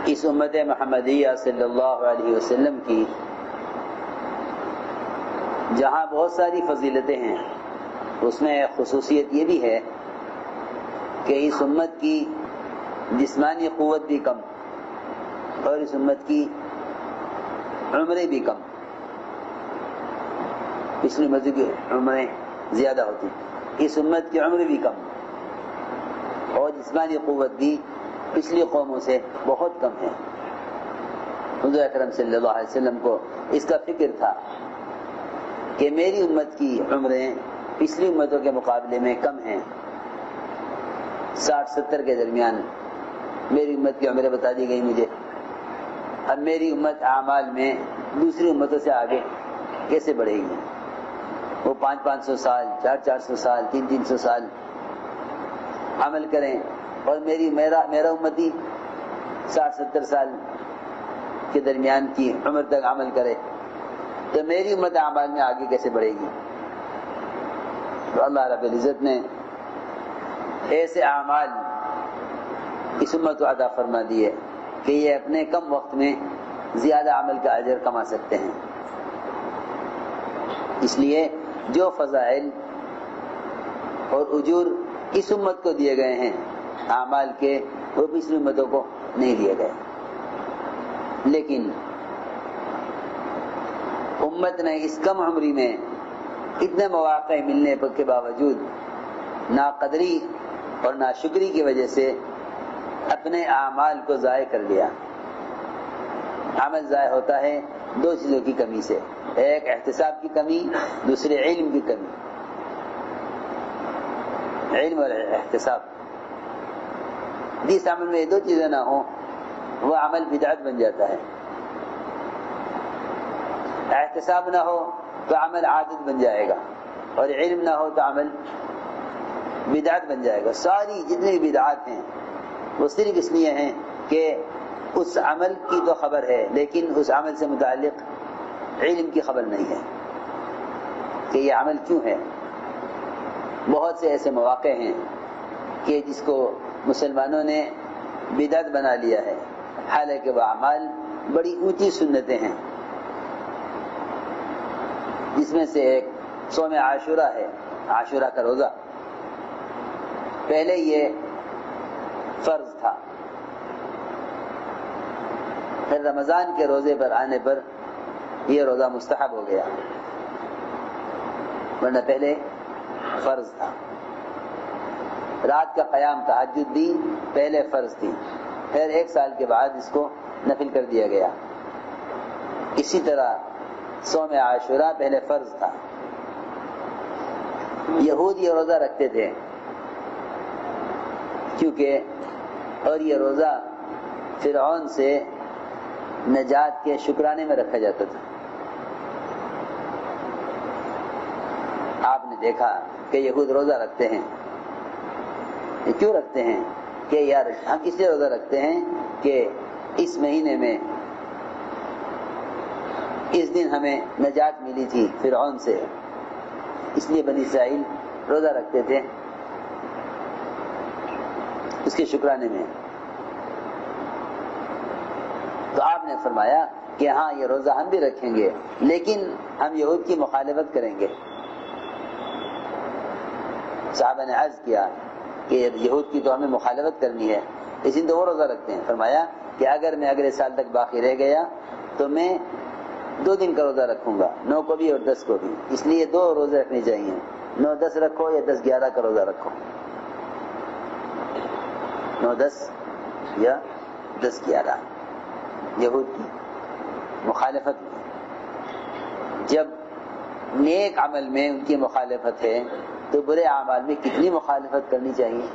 اس امت محمدیہ صلی اللہ علیہ وسلم کی جہاں بہت ساری فضیلتیں ہیں، اس میں ایک خصوصیت یہ بھی ہے کہ اس امت کی جسمانی قوت بھی کم اور اس امت کی عمریں بھی کم. پچھلی امت کی عمریں زیادہ ہوتی، اس امت کی عمر بھی کم اور جسمانی قوت بھی پچھلی قوموں سے بہت کم ہے. حضور اکرم صلی اللہ علیہ وسلم کو اس کا فکر تھا کہ میری امت کی عمریں پچھلی امتوں کے مقابلے میں کم ہیں. 60-70 کے درمیان میری امت کی عمریں بتا دی گئی مجھے. اب میری امت اعمال میں دوسری امتوں سے آگے کیسے بڑھے گی؟ وہ 500-500 سال، 400-400 سال، 300-300 سال عمل کریں اور میرا امتی 60-70 سال کے درمیان کی عمر تک عمل کرے، تو میری امت اعمال میں آگے کیسے بڑھے گی؟ تو اللہ رب العزت نے ایسے اعمال اس امت کو عطا فرما دیے کہ یہ اپنے کم وقت میں زیادہ عمل کا اجر کما سکتے ہیں. اس لیے جو فضائل اور اجور اس امت کو دیے گئے ہیں اعمال کے، وہ پچھلی امتوں کو نہیں دیے گئے. لیکن امت نے اس کم عمری میں اتنے مواقع ملنے کے باوجود ناقدری اور ناشکری کی وجہ سے اپنے اعمال کو ضائع کر لیا. عمل ضائع ہوتا ہے دو چیزوں کی کمی سے، ایک احتساب کی کمی، دوسری علم کی کمی. علم اور احتساب، جس عمل میں یہ دو چیزیں نہ ہوں وہ عمل بدعت بن جاتا ہے. احتساب نہ ہو تو عمل عادت بن جائے گا، اور علم نہ ہو تو عمل بدعت بن جائے گا. ساری جتنی بدعات ہیں وہ صرف اس لیے ہیں کہ اس عمل کی تو خبر ہے لیکن اس عمل سے متعلق علم کی خبر نہیں ہے کہ یہ عمل کیوں ہے. بہت سے ایسے مواقع ہیں کہ جس کو مسلمانوں نے بدعت بنا لیا ہے، حالانکہ وہ اعمال بڑی اونچی سنتیں ہیں. جس میں سے ایک صوم عاشورہ ہے، عاشورہ کا روزہ. پہلے یہ فرض تھا، پھر رمضان کے روزے پر آنے پر یہ روزہ مستحب ہو گیا، ورنہ پہلے فرض تھا. رات کا قیام تہجد بھی پہلے فرض تھی، پھر 1 سال کے بعد اس کو نفل کر دیا گیا. اسی طرح صوم عاشورہ پہلے فرض تھا. یہود یہ روزہ رکھتے تھے کیونکہ، اور یہ روزہ فرعون سے نجات کے شکرانے میں رکھا جاتا تھا. آپ نے دیکھا کہ یہود روزہ رکھتے ہیں. یہ کیوں رکھتے ہیں؟ کہ یار ہم اس لیے روزہ رکھتے ہیں کہ اس مہینے میں اس دن ہمیں نجات ملی تھی فرعون سے، اس لیے بنی اسرائیل روزہ رکھتے تھے اس کے شکرانے میں. تو آپ نے فرمایا کہ ہاں یہ روزہ ہم بھی رکھیں گے لیکن ہم یہود کی مخالفت کریں گے. صحابہ نے عرض کیا کہ یہود کی تو ہمیں مخالفت کرنی ہے، اس دن تو وہ روزہ رکھتے ہیں. فرمایا کہ اگر میں اگلے سال تک باقی رہ گیا تو میں 2 دن کا روزہ رکھوں گا، 9 کو بھی اور 10 کو بھی. اس لیے 2 روزے رکھنے چاہیے، 9-10 رکھو یا 10-11 کا روزہ رکھو، 9-10 یا 10-11. یہود کی مخالفت میں، جب نیک عمل میں ان کی مخالفت ہے تو برے اعمال میں کتنی مخالفت کرنی چاہیے.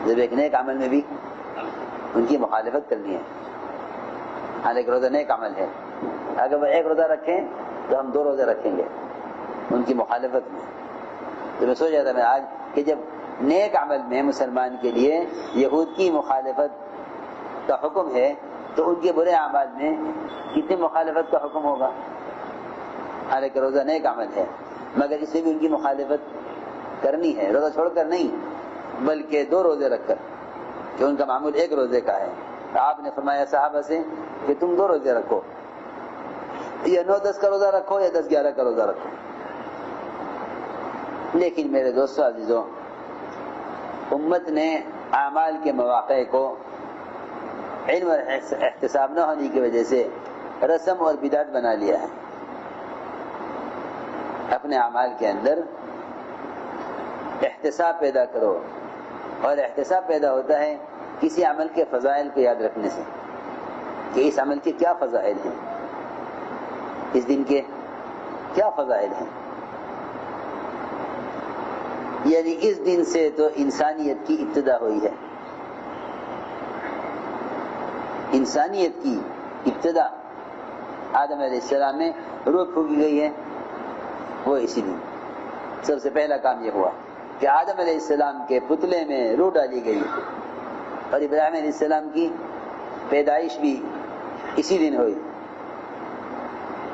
جب ایک نیک عمل میں بھی ان کی مخالفت کرنی ہے، حالانکہ روزہ نیک عمل ہے، اگر وہ 1 روزہ رکھیں تو ہم 2 روزے رکھیں گے ان کی مخالفت میں. تو میں سوچ رہا تھا میں آج کہ جب نیک عمل میں مسلمان کے لیے یہود کی مخالفت کا حکم ہے تو ان کے برے اعمال میں کتنی مخالفت کا حکم ہوگا. حالانکہ روزہ نیک عمل ہے مگر اس میں بھی ان کی مخالفت کرنی ہے، روزہ چھوڑ کر نہیں بلکہ 2 روزے رکھ کر. کہ ان کا معمول ایک روزے کا ہے. آپ نے فرمایا صحابہ سے کہ تم 2 روزے رکھو، یا 9-10 کا روزہ رکھو یا 10-11 کا روزہ رکھو. لیکن میرے دوستو عزیزوں، امت نے اعمال کے مواقع کو علم اور احتساب نہ ہونے کی وجہ سے رسم اور بدعت بنا لیا ہے. اپنے اعمال کے اندر احتساب پیدا کرو، اور احتساب پیدا ہوتا ہے کسی عمل کے فضائل کو یاد رکھنے سے کہ اس عمل کے کیا فضائل ہیں، اس دن کے کیا فضائل ہیں. یعنی اس دن سے تو انسانیت کی ابتدا ہوئی ہے. انسانیت کی ابتدا آدم علیہ السلام میں روح پھونکی گئی ہے، وہ اسی دن سب سے پہلا کام یہ ہوا کہ آدم علیہ السلام کے پتلے میں روح ڈالی گئی، اور ابراہیم علیہ السلام کی پیدائش بھی اسی دن ہوئی،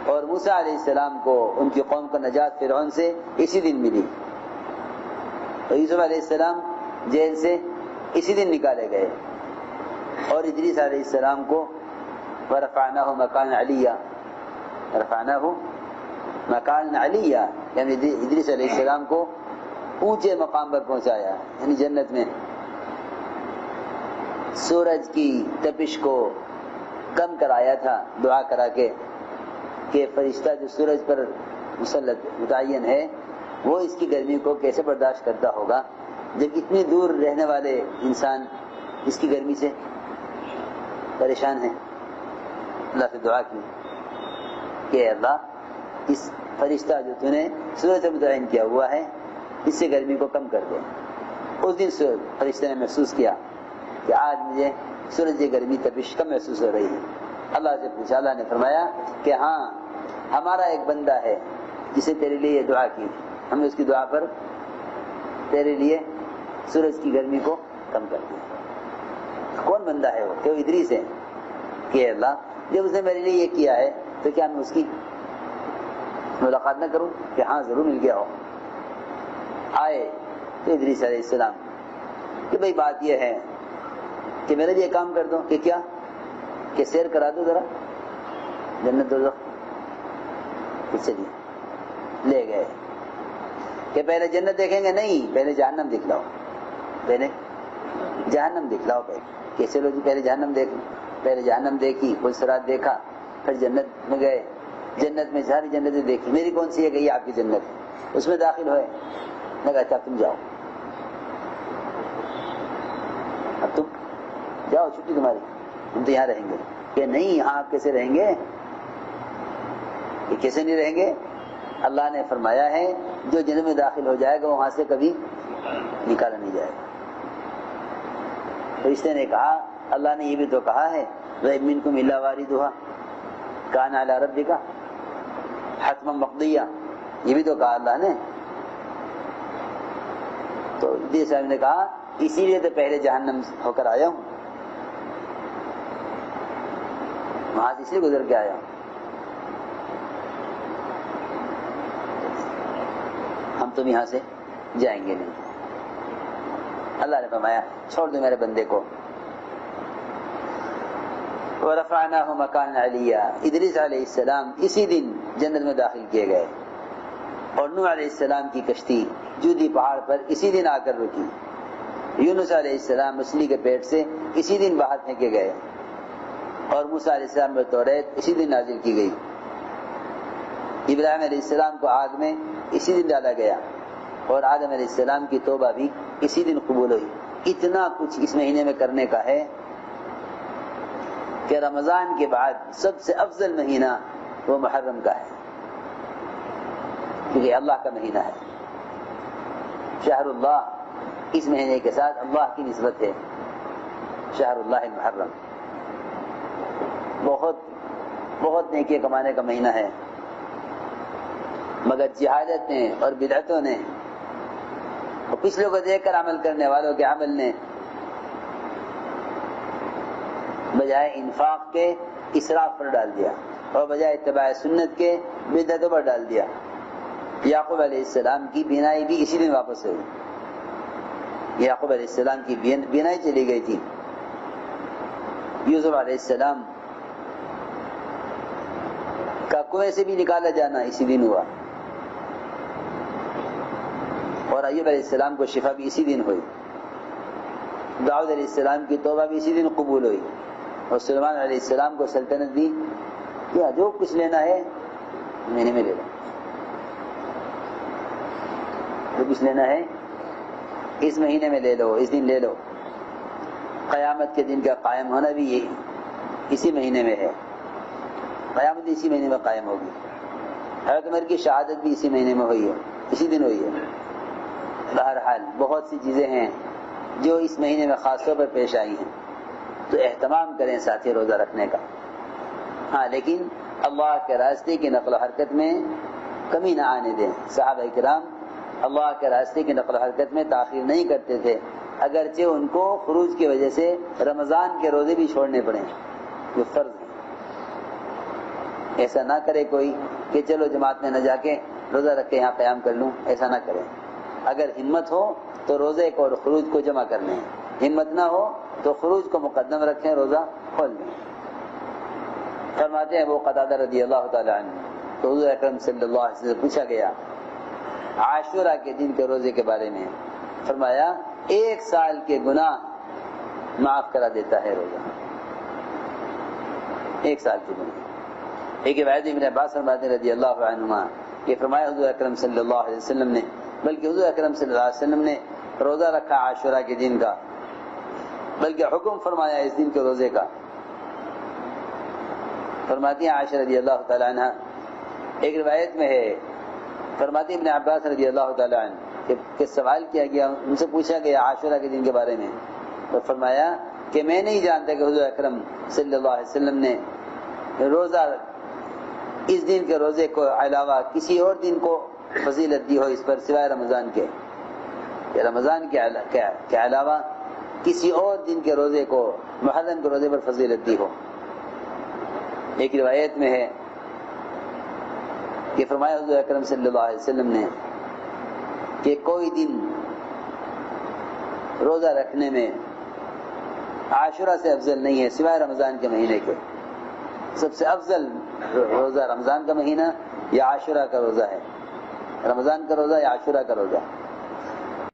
اور موسیٰ علیہ السلام کو ان کی قوم کو نجات فرعون سے اسی دن ملی، اور یوسف علیہ السلام جیل سے اسی دن نکالے گئے، اور ادریس علیہ السلام کو ورفعناہ مکان علیہ، رفعناہ مکان علیہ یعنی ادریس علیہ السلام کو اونچے مقام پر پہنچایا، یعنی جنت میں. سورج کی تپش کو کم کرایا تھا دعا کرا کے کہ فرشتہ جو سورج پر مسلط متعین ہے وہ اس کی گرمی کو کیسے برداشت کرتا ہوگا جب اتنی دور رہنے والے انسان اس کی گرمی سے پریشان ہیں. اللہ سے دعا کی کہ اللہ اس فرشتہ جو تو نے سورج سے متعین کیا ہوا ہے اس سے گرمی کو کم کر دے. اس دن فرشتے نے محسوس کیا کہ آج مجھے سورج کی گرمی تپش کم محسوس ہو رہی ہے. اللہ سے پوچھا، اللہ نے فرمایا کہ ہاں ہمارا ایک بندہ ہے جسے تیرے لیے یہ دعا کی، ہم نے اس کی دعا پر تیرے لیے سورج کی گرمی کو کم کر دیا. کون بندہ ہے وہ؟ کہ وہ ادریس ہے. کہ اللہ جب اس نے میرے لیے یہ کیا ہے تو کیا میں اس کی ملاقات نہ کروں؟ کہ ہاں ضرور مل گیا ہو. آئے تو ادریس علیہ السلام کہ بھئی بات یہ ہے کہ میرا بھی یہ کام کر دو. کہ کیا؟ کہ سیر کرا دو ذرا جنت دوزخ. چلیے لے گئے کہ پہلے جنت دیکھیں گے؟ نہیں، پہلے جہنم دکھلاؤ، پہلے جہنم دکھلاؤ. کیسے لوگ پہلے جہنم دیکھ، پہلے جہنم دیکھی، پلسرات دیکھا، پھر جنت میں گئے، جنت میں ساری جنتیں دیکھی. میری کون سی ہے؟ کہ یہ آپ کی جنت ہے. اس میں داخل ہوئے، لگا اچھا تم جاؤ، اب تم جاؤ، چھٹی تمہاری، ہم تو یہاں رہیں گے. کہ نہیں، یہاں آپ کیسے رہیں گے؟ یہ کیسے نہیں رہیں گے؟ اللہ نے فرمایا ہے جو جنت میں داخل ہو جائے گا وہاں سے کبھی نکالا نہیں جائے گا. فرشتے نے کہا اللہ نے یہ بھی تو کہا ہے وَإِن مِّنكُمْ إِلَّا وَارِدُهَا كَانَ عَلَىٰ رَبِّكَ حَتْمًا مَقْضِيًّا، یہ بھی تو کہا اللہ نے. تو ادریس صاحب نے کہا اسی لیے تو پہلے جہنم ہو کر آیا ہوں، وہاں سے اس لیے گزر کے آیا ہوں. ہم تم یہاں سے جائیں گے نہیں. اللہ نے فرمایا چھوڑ دو میرے بندے کو. وَرَفَعْنَاهُ مَكَانًا عَلِيًّا، ادریس علیہ السلام اسی دن جنت میں داخل کیے گئے، اور نوح علیہ السلام کی کشتی جودی پہاڑ پر اسی دن آ کر رکی. یونس علیہ السلام مچھلی کے پیٹ سے اسی دن باہر پھینکے گئے، اور موسیٰ علیہ السلام پر توریت اسی دن نازل کی گئی. ابراہیم علیہ السلام کو آگ میں اسی دن ڈالا گیا، اور آدم علیہ السلام کی توبہ بھی اسی دن قبول ہوئی. اتنا کچھ اس مہینے میں کرنے کا ہے کہ رمضان کے بعد سب سے افضل مہینہ وہ محرم کا ہے، کیونکہ اللہ کا مہینہ ہے. شہر اللہ، اس مہینے کے ساتھ اللہ کی نسبت ہے. شہر اللہ المحرم بہت بہت نیکی کمانے کا مہینہ ہے، مگر جہالت نے اور بدعتوں نے اور پچھلوں کو دیکھ کر عمل کرنے والوں کے عمل نے بجائے انفاق کے اسراف پر ڈال دیا، اور بجائے اتباع سنت کے بدعتوں پر ڈال دیا. یعقوب علیہ السلام کی بینائی بھی اسی دن واپس ہوئی. یعقوب علیہ السلام کی بینائی چلی گئی تھی، یوسف علیہ السلام کا کنویں سے بھی نکالا جانا اسی دن ہوا، اور ایوب علیہ السلام کو شفا بھی اسی دن ہوئی، داؤد علیہ السلام کی توبہ بھی اسی دن قبول ہوئی، اور سلیمان علیہ السلام کو سلطنت دی کیا جو کچھ لینا ہے مہینے میں لے لو، جو کچھ لینا ہے اس مہینے میں لے لو، اس دن لے لو۔ قیامت کے دن کا قائم ہونا بھی یہ اسی مہینے میں ہے، قیامت اسی مہینے میں قائم ہوگی۔ حضرت عمر کی شہادت بھی اسی مہینے میں ہوئی ہے، اسی دن ہوئی ہے۔ بہرحال بہت سی چیزیں ہیں جو اس مہینے میں خاص طور پر پیش آئی ہیں، تو اہتمام کریں ساتھی روزہ رکھنے کا۔ ہاں لیکن اللہ کے راستے کی نقل و حرکت میں کمی نہ آنے دیں۔ صحابہ کرام اللہ کے راستے کی نقل و حرکت میں تاخیر نہیں کرتے تھے، اگرچہ ان کو خروج کی وجہ سے رمضان کے روزے بھی چھوڑنے پڑے جو فرض ہیں۔ ایسا نہ کرے کوئی کہ چلو جماعت میں نہ جا کے روزہ رکھ کے یہاں قیام کر لوں، ایسا نہ کریں۔ اگر ہمت ہو تو روزے کو اور خروج کو جمع کر لیں، ہمت نہ ہو تو خروج کو مقدم رکھیں، روزہ کھول لیں۔ فرماتے ہیں ابو قتادہ رضی اللہ تعالی عنہ تو حضور اکرم صلی اللہ علیہ وسلم سے پوچھا گیا عاشورہ کے دن کے روزے کے بارے میں، فرمایا 1 سال کے گناہ معاف کرا دیتا ہے روزہ، 1 سال کے گناہ۔ ایک روایت ابن عباس فرماتے رضی اللہ عنہما کہ فرمایا حضور اکرم صلی اللہ علیہ وسلم نے، بلکہ حضور اکرم صلی اللہ علیہ وسلم نے روزہ رکھا عاشورہ کے دن کا، بلکہ حکم فرمایا اس دن کے روزے کا۔ فرماتی ہیں عائشہ رضی اللہ تعالی عنہ، ایک روایت میں ہے، فرماتی ابن عباس رضی اللہ تعالی عنہ کہ سوال کیا گیا، ان سے پوچھا گیا عاشورہ کے دن کے بارے میں، تو فرمایا کہ میں نہیں جانتا کہ حضور اکرم صلی اللہ علیہ وسلم نے روزہ اس دن کے روزے کو علاوہ کسی اور دن کو فضیلت دی ہو اس پر سوائے رمضان کے، کہ رمضان کے علاوہ کسی اور دن کے روزے کو، محرم کے روزے پر فضیلت دی ہو۔ ایک روایت میں ہے کہ فرمایا حضور اکرم صلی اللہ علیہ وسلم نے کہ کوئی دن روزہ رکھنے میں عاشورہ سے افضل نہیں ہے سوائے رمضان کے مہینے کے۔ سب سے افضل روزہ رمضان کا مہینہ یا عاشورہ کا روزہ ہے، رمضان کا روزہ یا عاشورہ کا روزہ۔